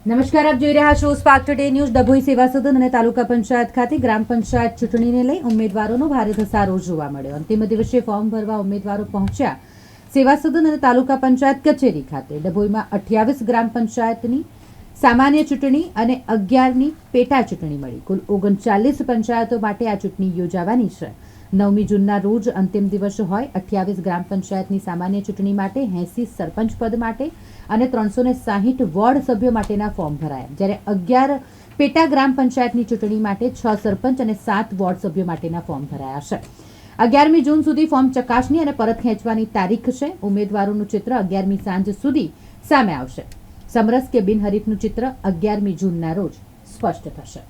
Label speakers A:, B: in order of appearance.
A: નમસ્કાર, આપ જોઈ રહ્યા છો સ્પાર્ક ટુડે ન્યૂઝ. ડભોઈ સેવા સદન અને તાલુકા પંચાયત ખાતે ગ્રામ પંચાયત ચૂંટણીને લઈ ઉમેદવારોનો ભારે ધસારો જોવા મળ્યો. અંતિમ દિવસે ફોર્મ ભરવા ઉમેદવારો પહોંચ્યા સેવા સદન અને તાલુકા પંચાયત કચેરી ખાતે. ડભોઈમાં 28 ગ્રામ પંચાયતની સામાન્ય ચૂંટણી અને 11ની પેટા ચૂંટણી મળી. કુલ 39 પંચાયતો માટે આ ચૂંટણી યોજાવાની છે. 9મી જૂનના રોજ અંતિમ દિવસ હોય. 28 ગ્રામ પંચાયતની સામાન્ય ચૂંટણી માટે 80 સરપંચ પદ માટે અને 360 વોર્ડ સભ્યો માટેના ફોર્મ ભરાયા, જ્યારે 11 પેટા ગ્રામ પંચાયતની ચૂંટણી માટે 6 સરપંચ અને 7 વોર્ડ સભ્યો માટેના ફોર્મ ભરાયા છે. 11મી જૂન સુધી ફોર્મ ચકાસણી અને પરત ખેંચવાની તારીખ છે. ઉમેદવારોનું ચિત્ર 11મી સાંજ સુધી સામે આવશે. સમરસ કે બિનહરીફનું ચિત્ર 11મી જૂનના રોજ સ્પષ્ટ થશે.